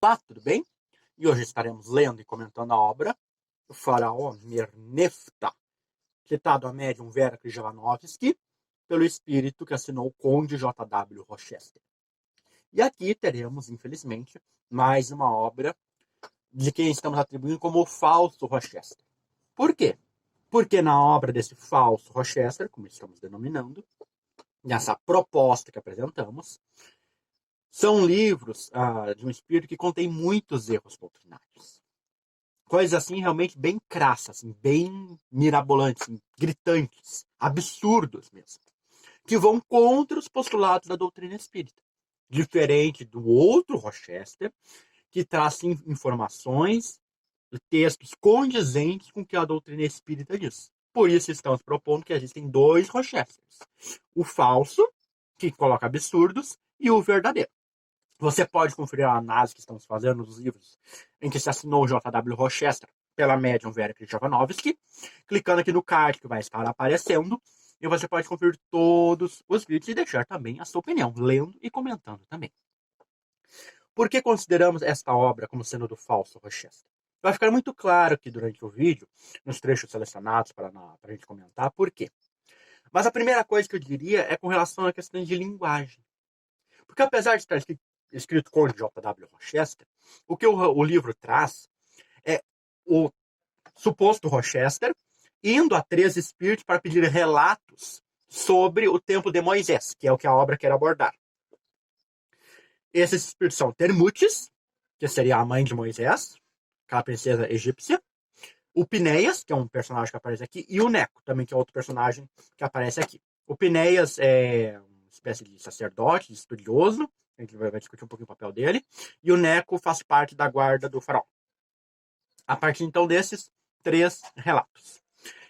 Opa, tudo bem? E hoje estaremos lendo e comentando a obra do faraó Mernefta, citado a médium Vera Krzyżanowski, pelo espírito que assinou o Conde J.W. Rochester. E aqui teremos, infelizmente, mais uma obra de quem estamos atribuindo como o falso Rochester. Por quê? Porque na obra desse falso Rochester, como estamos denominando, nessa proposta que apresentamos, são livros de um espírito que contém muitos erros doutrinários. Coisas assim realmente bem crassas, assim, bem mirabolantes, assim, gritantes, absurdos mesmo, que vão contra os postulados da doutrina espírita. Diferente do outro Rochester, que traz informações e textos condizentes com o que a doutrina espírita diz. Por isso estamos propondo que existem dois Rochesters. O falso, que coloca absurdos, e o verdadeiro. Você pode conferir a análise que estamos fazendo nos livros em que se assinou o J.W. Rochester pela médium Vera Krzyżanowski, clicando aqui no card que vai estar aparecendo, e você pode conferir todos os vídeos e deixar também a sua opinião, lendo e comentando também. Por que consideramos esta obra como sendo do falso Rochester? Vai ficar muito claro aqui durante o vídeo, nos trechos selecionados para a gente comentar por quê. Mas a primeira coisa que eu diria é com relação à questão de linguagem. Porque apesar de estar escrito com J.W. Rochester, o que o livro traz é o suposto Rochester indo a 3 espíritos para pedir relatos sobre o tempo de Moisés, que é o que a obra quer abordar. Esses espíritos são Termutes, que seria a mãe de Moisés, aquela princesa egípcia, o Pineias, que é um personagem que aparece aqui, e o Neco, também, que é outro personagem que aparece aqui. O Pineias é uma espécie de sacerdote, de estudioso, a gente vai discutir um pouquinho o papel dele, e o Neco faz parte da guarda do faraó. A partir, então, desses 3 relatos.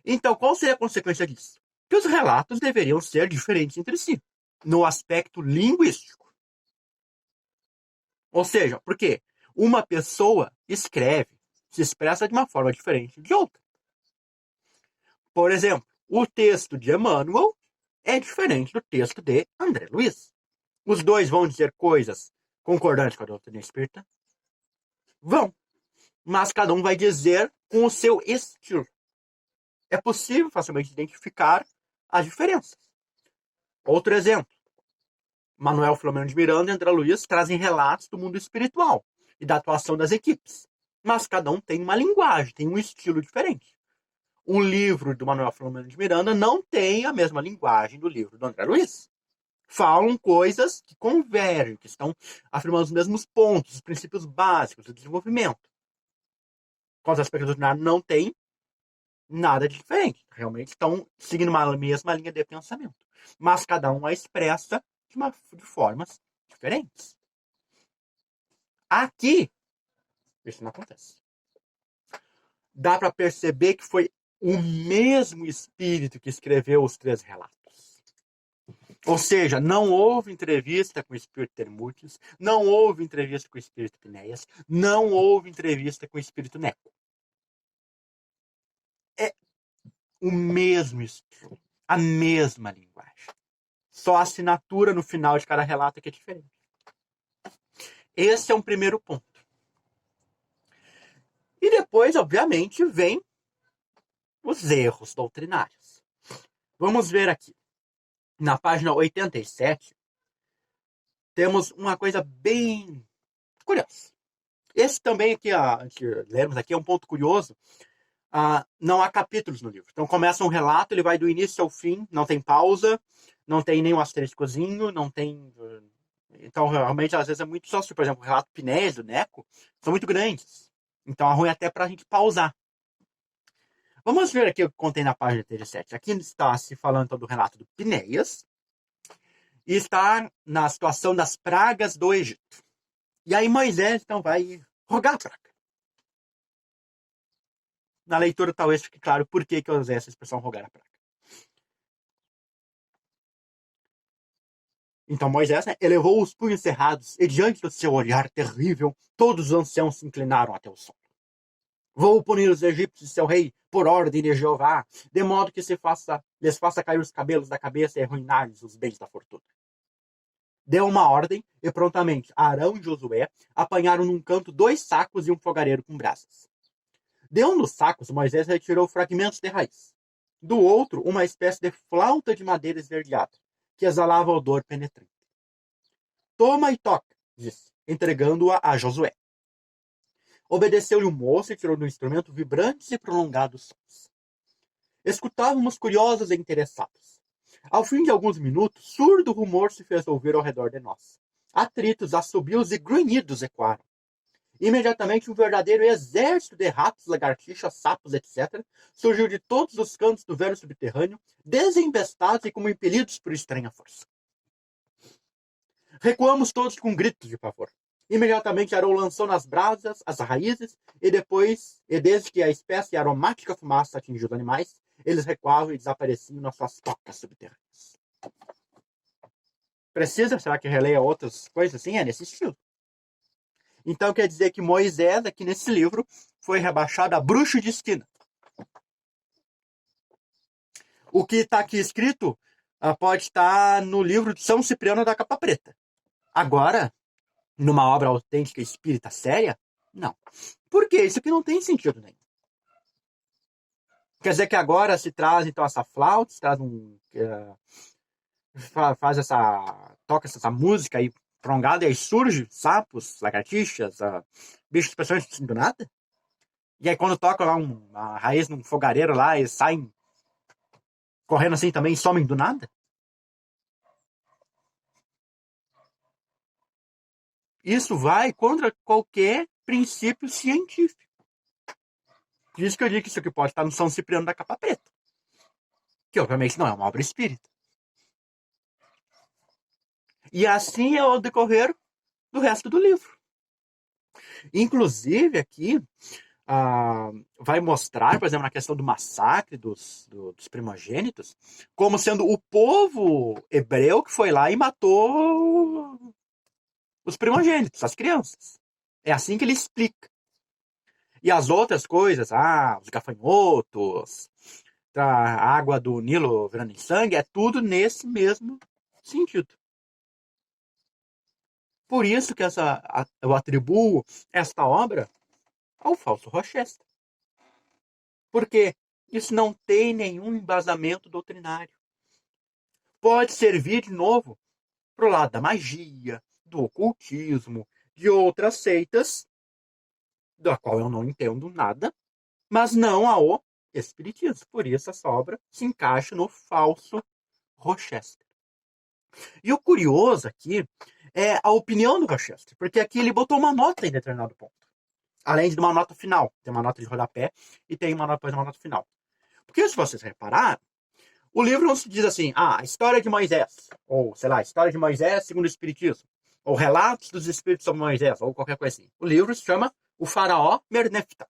Então, qual seria a consequência disso? Que os relatos deveriam ser diferentes entre si, no aspecto linguístico. Ou seja, porque uma pessoa escreve, se expressa de uma forma diferente de outra. Por exemplo, o texto de Emmanuel é diferente do texto de André Luiz. Os dois vão dizer coisas concordantes com a doutrina espírita? Vão. Mas cada um vai dizer com o seu estilo. É possível facilmente identificar as diferenças. Outro exemplo. Manuel Filomeno de Miranda e André Luiz trazem relatos do mundo espiritual e da atuação das equipes. Mas cada um tem uma linguagem, tem um estilo diferente. Um livro do Manuel Filomeno de Miranda não tem a mesma linguagem do livro do André Luiz. Falam coisas que convergem, que estão afirmando os mesmos pontos, os princípios básicos do desenvolvimento. Quanto ao aspecto doutrinário, não tem nada de diferente. Realmente estão seguindo uma mesma linha de pensamento. Mas cada um a expressa de formas diferentes. Aqui, isso não acontece. Dá para perceber que foi o mesmo espírito que escreveu os 3 relatos. Ou seja, não houve entrevista com o espírito Termutes, não houve entrevista com o espírito Pineias, não houve entrevista com o espírito Neco. É o mesmo estilo, a mesma linguagem. Só a assinatura no final de cada relato que é diferente. Esse é um primeiro ponto. E depois, obviamente, vem os erros doutrinários. Vamos ver aqui. Na página 87, temos uma coisa bem curiosa. Esse também aqui, que lemos aqui, é um ponto curioso. Não há capítulos no livro. Então começa um relato, ele vai do início ao fim, não tem pausa, não tem nenhum asteriscozinho, não tem... Então, realmente, às vezes é muito só, por exemplo, o relato Pinés, do Neco, são muito grandes. Então é ruim até para a gente pausar. Vamos ver aqui o que contém na página 37. Aqui está se falando então, do relato do Pineias, e está na situação das pragas do Egito. E aí Moisés, então, vai rogar a praga. Na leitura, talvez fique claro por que eu usei essa expressão rogar a praga. Então Moisés, né, elevou os punhos cerrados, e diante do seu olhar terrível, todos os anciãos se inclinaram até o solo. Vou punir os egípcios, seu rei, por ordem de Jeová, de modo que lhes faça cair os cabelos da cabeça e arruinar-lhes os bens da fortuna. deu uma ordem e prontamente Arão e Josué apanharam num canto 2 sacos e um fogareiro com brasas. De um dos sacos, Moisés retirou fragmentos de raiz. Do outro, uma espécie de flauta de madeira esverdeada, que exalava odor penetrante. Toma e toca, disse, entregando-a a Josué. Obedeceu-lhe o moço e tirou do instrumento vibrantes e prolongados sons. Escutávamos curiosos e interessados. Ao fim de alguns minutos, surdo rumor se fez ouvir ao redor de nós. Atritos, assobios e grunhidos ecoaram. Imediatamente, um verdadeiro exército de ratos, lagartixas, sapos, etc., surgiu de todos os cantos do velho subterrâneo, desembestados e como impelidos por estranha força. Recuamos todos com gritos de pavor. Imediatamente Arão lançou nas brasas as raízes e desde que a espécie aromática fumaça atingiu os animais, eles recuavam e desapareciam nas suas tocas subterrâneas. Precisa? Será que releia outras coisas assim? É nesse estilo. Então quer dizer que Moisés, aqui nesse livro, foi rebaixado a bruxo de esquina. O que está aqui escrito pode estar no livro de São Cipriano da Capa Preta. Agora, numa obra autêntica espírita séria, não. Por quê? Isso aqui não tem sentido nenhum. Quer dizer que agora se traz então essa flauta, se traz faz toca essa música aí prolongada e aí surge sapos, lagartixas, bichos especialmente assim, do nada. E aí quando toca lá uma raiz num fogareiro lá, eles saem correndo assim também e somem do nada. Isso vai contra qualquer princípio científico. Por isso que eu digo que isso aqui pode estar no São Cipriano da Capa Preta. Que obviamente não é uma obra espírita. E assim é o decorrer do resto do livro. Inclusive aqui vai mostrar, por exemplo, na questão do massacre dos primogênitos, como sendo o povo hebreu que foi lá e matou os primogênitos, as crianças. É assim que ele explica. E as outras coisas, os gafanhotos, a água do Nilo virando em sangue, é tudo nesse mesmo sentido. Por isso que eu atribuo esta obra ao falso Rochester. Porque isso não tem nenhum embasamento doutrinário. Pode servir, de novo, para o lado da magia, do ocultismo, de outras seitas, da qual eu não entendo nada, mas não ao espiritismo. Por isso essa obra se encaixa no falso Rochester. E o curioso aqui é a opinião do Rochester, porque aqui ele botou uma nota em determinado ponto. Além de uma nota final. Tem uma nota de rodapé e tem depois uma nota final. Porque se vocês repararam, o livro não se diz assim, a história de Moisés, ou, sei lá, a história de Moisés segundo o Espiritismo, ou relatos dos Espíritos sobre Moisés, ou qualquer coisa assim. O livro se chama O Faraó Mernefta.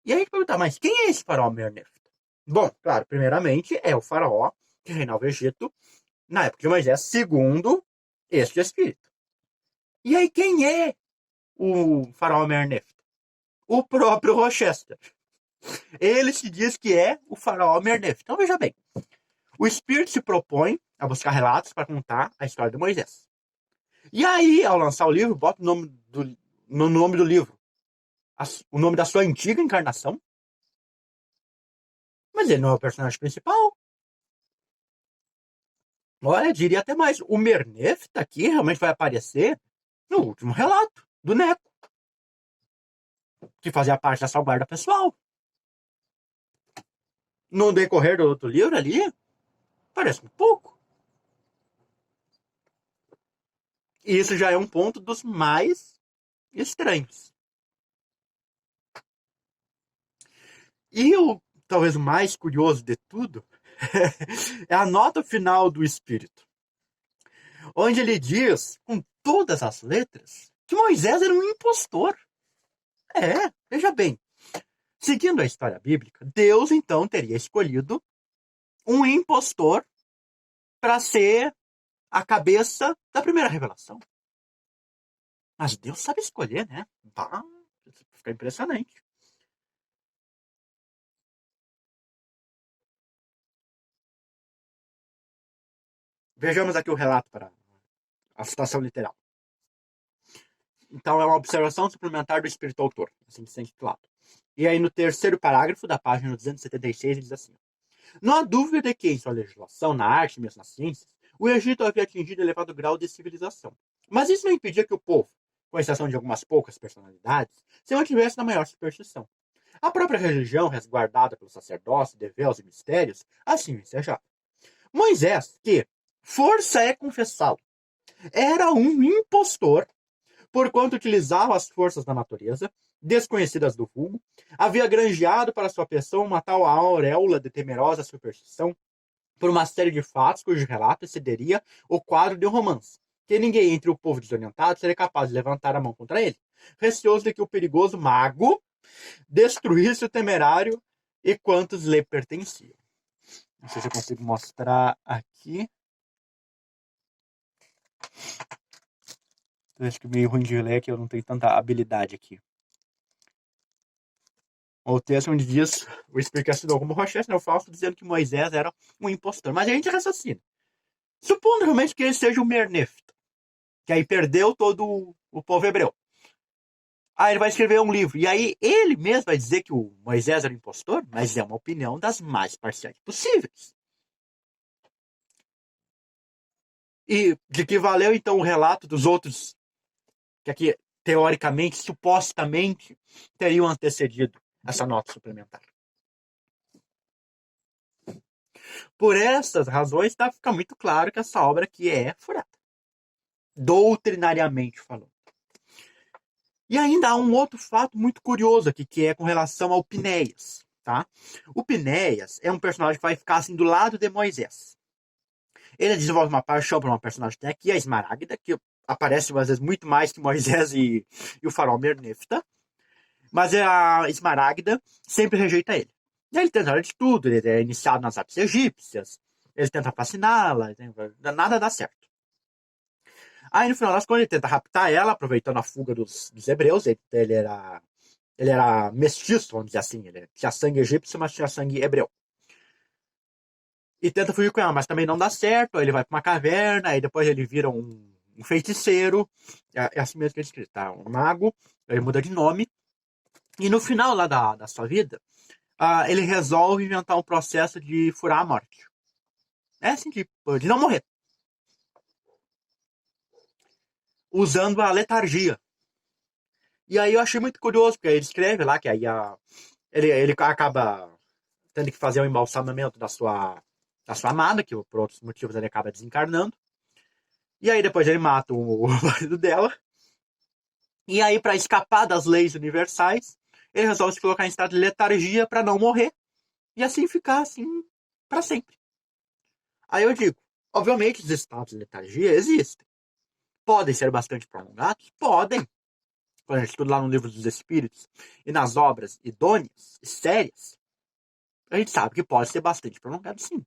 E aí a gente pergunta, mas quem é esse Faraó Mernefta? Bom, claro, primeiramente é o faraó que reinava o Egito na época de Moisés, segundo este Espírito. E aí quem é o Faraó Mernefta? O próprio Rochester. Ele se diz que é o Faraó Mernefta. Então veja bem, o Espírito se propõe a buscar relatos para contar a história de Moisés. E aí, ao lançar o livro, bota no nome do livro o nome da sua antiga encarnação. Mas ele não é o personagem principal. Olha, diria até mais. O Mernefta aqui realmente vai aparecer no último relato do Neco, que fazia parte da salvaguarda pessoal. No decorrer do outro livro ali, parece um pouco. E isso já é um ponto dos mais estranhos. E o talvez o mais curioso de tudo é a nota final do Espírito, onde ele diz, com todas as letras, que Moisés era um impostor. Veja bem, seguindo a história bíblica, Deus então teria escolhido um impostor para ser a cabeça da primeira revelação. Mas Deus sabe escolher, né? Bah, fica impressionante. Vejamos aqui o relato para a citação literal. Então, é uma observação suplementar do espírito autor, assim que se intitulado. E aí, no terceiro parágrafo da página 276, ele diz assim: não há dúvida de que, em sua legislação, na arte e mesmo nas ciências, o Egito havia atingido elevado grau de civilização. Mas isso não impedia que o povo, com exceção de algumas poucas personalidades, se mantivesse na maior superstição. A própria religião, resguardada pelo sacerdócio, deveus e mistérios, assim o ensejava. Moisés, que, força é confessá-lo, era um impostor, porquanto utilizava as forças da natureza, desconhecidas do vulgo, havia granjeado para sua pessoa uma tal auréola de temerosa superstição por uma série de fatos cujo relato excederia o quadro de um romance, que ninguém entre o povo desorientado seria capaz de levantar a mão contra ele, receoso de que o perigoso mago destruísse o temerário e quantos lhe pertenciam. Não sei se eu consigo mostrar aqui. Eu acho que meio ruim de ler, que eu não tenho tanta habilidade aqui. O texto onde diz, o Speaker assinou como Rochester, o Fausto, dizendo que Moisés era um impostor. Mas a gente raciocina. Supondo realmente que ele seja o Mernefta, que aí perdeu todo o povo hebreu. Aí ele vai escrever um livro. E aí ele mesmo vai dizer que o Moisés era um impostor, mas é uma opinião das mais parciais possíveis. E de que valeu, então, o relato dos outros, que aqui, teoricamente, supostamente, teriam antecedido essa nota suplementar. Por essas razões, fica muito claro que essa obra aqui é furada, doutrinariamente falando. E ainda há um outro fato muito curioso aqui, que é com relação ao Pinéias. Tá? O Pinéias é um personagem que vai ficar assim do lado de Moisés. Ele desenvolve uma paixão por uma personagem que tem aqui, a Esmaragda, que aparece às vezes muito mais que Moisés e o faraó Mernefta. Mas a Esmaragda sempre rejeita ele. E aí ele tenta de tudo, ele é iniciado nas artes egípcias, ele tenta fasciná-la, nada dá certo. Aí no final das contas ele tenta raptar ela, aproveitando a fuga dos hebreus, ele era mestiço, vamos dizer assim, ele tinha sangue egípcio, mas tinha sangue hebreu. E tenta fugir com ela, mas também não dá certo, aí ele vai pra uma caverna, aí depois ele vira um feiticeiro, é assim mesmo que ele escreve, tá? Um mago, ele muda de nome, e no final lá da sua vida, ele resolve inventar um processo de furar a morte. É assim, de não morrer. Usando a letargia. E aí eu achei muito curioso, porque ele escreve lá que aí ele acaba tendo que fazer o embalsamamento da sua amada, que por outros motivos ele acaba desencarnando. E aí depois ele mata o marido dela. E aí, para escapar das leis universais, ele resolve se colocar em estado de letargia para não morrer. E assim ficar assim para sempre. Aí eu digo, obviamente os estados de letargia existem. Podem ser bastante prolongados? Podem. Quando a gente estuda lá no livro dos Espíritos e nas obras idôneas e sérias, a gente sabe que pode ser bastante prolongado, sim.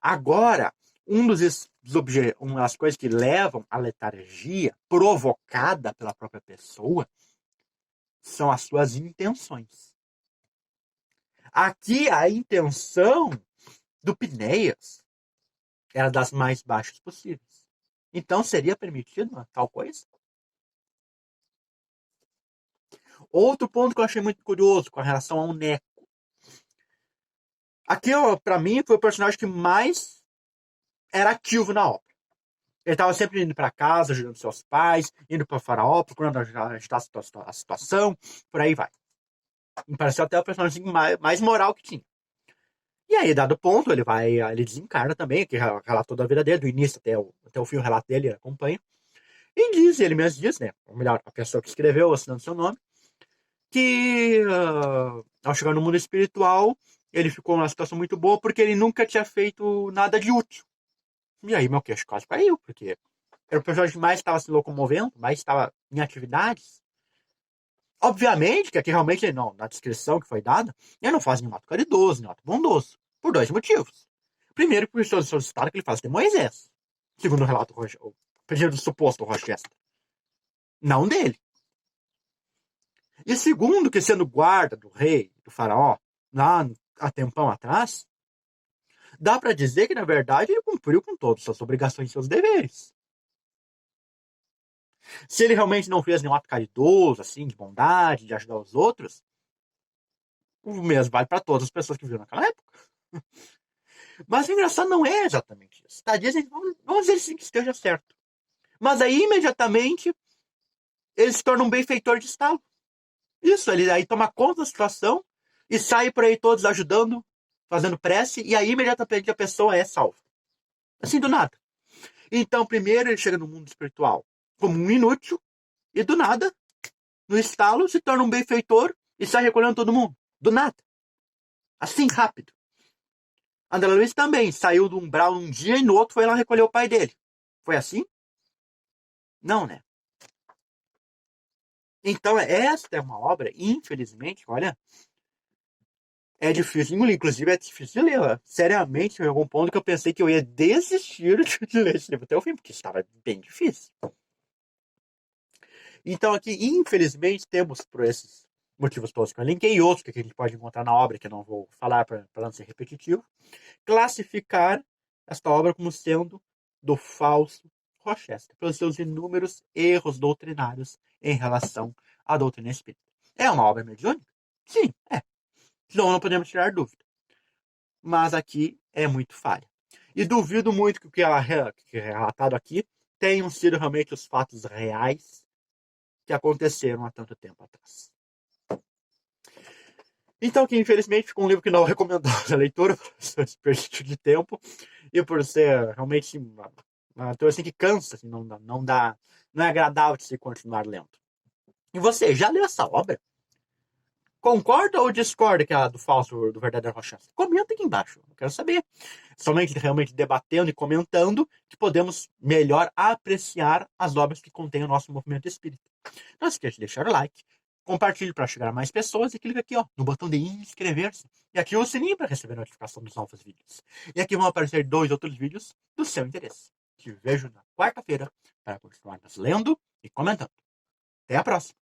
Agora, uma das coisas que levam à letargia provocada pela própria pessoa são as suas intenções. Aqui, a intenção do Pinéias era das mais baixas possíveis. Então, seria permitido uma tal coisa? Outro ponto que eu achei muito curioso com relação ao Neco. Aqui, para mim, foi o personagem que mais era ativo na obra. Ele estava sempre indo para casa, ajudando seus pais, indo para o faraó, procurando ajudar a situação, por aí vai. Me pareceu até o personagem mais moral que tinha. E aí, dado ponto, ele desencarna também, que relata toda a vida dele, do início até o fim, o relato dele, ele acompanha. E ele mesmo diz, né, ou melhor, a pessoa que escreveu, assinando seu nome, que ao chegar no mundo espiritual, ele ficou numa situação muito boa porque ele nunca tinha feito nada de útil. E aí meu queixo quase caiu, porque era o personagem que mais estava se locomovendo, mais estava em atividades. Obviamente que aqui realmente, não, na descrição que foi dada, ele não faz nenhum ato caridoso, nenhum ato bondoso. Por dois motivos. Primeiro, por solicitado que ele faz de Moisés. Segundo o relato, o pedido do suposto Rochester. Não dele. E segundo, que sendo guarda do rei, do faraó, lá há tempão atrás, dá para dizer que, na verdade, ele cumpriu com todas as suas obrigações e seus deveres. Se ele realmente não fez nenhum ato caridoso, assim, de bondade, de ajudar os outros, o mesmo vale para todas as pessoas que viviam naquela época. Mas o engraçado não é exatamente isso. Tá? Vamos dizer assim que esteja certo. Mas aí, imediatamente, ele se torna um benfeitor de Estado. Isso, ele aí toma conta da situação e sai por aí todos ajudando, fazendo prece, e aí imediatamente a pessoa é salva. Assim, do nada. Então, primeiro ele chega no mundo espiritual como um inútil, e do nada, no estalo, se torna um benfeitor e sai recolhendo todo mundo. Do nada. Assim, rápido. André Luiz também saiu do umbral um dia e no outro foi lá recolher o pai dele. Foi assim? Não, né? Então, esta é uma obra, infelizmente, olha, é difícil de engolir. Inclusive, é difícil de ler. Seriamente, em algum ponto que eu pensei que eu ia desistir de ler esse livro até o fim, porque estava bem difícil. Então, aqui, infelizmente, temos, por esses motivos todos que eu linkei, e outros que a gente pode encontrar na obra, que eu não vou falar para não ser repetitivo, classificar esta obra como sendo do falso Rochester, pelos seus inúmeros erros doutrinários em relação à doutrina espírita. É uma obra mediúnica? Sim, é. Não podemos tirar dúvida. Mas aqui é muito falha. E duvido muito que o que é relatado aqui tenham sido realmente os fatos reais que aconteceram há tanto tempo atrás. Então, que infelizmente ficou um livro que não recomendou a leitura por ser desperdício de tempo e por ser realmente uma leitura assim que cansa, assim, não é agradável de se continuar lendo. E você, já leu essa obra? Concorda ou discorda que é a do falso do verdadeiro Rochester? Comenta aqui embaixo, eu quero saber. Somente realmente debatendo e comentando que podemos melhor apreciar as obras que contêm o nosso movimento espírita. Não esqueça de deixar o like, compartilhe para chegar a mais pessoas e clica aqui ó, no botão de inscrever-se. E ative o sininho para receber notificação dos novos vídeos. E aqui vão aparecer 2 outros vídeos do seu interesse. Te vejo na quarta-feira para continuarmos lendo e comentando. Até a próxima!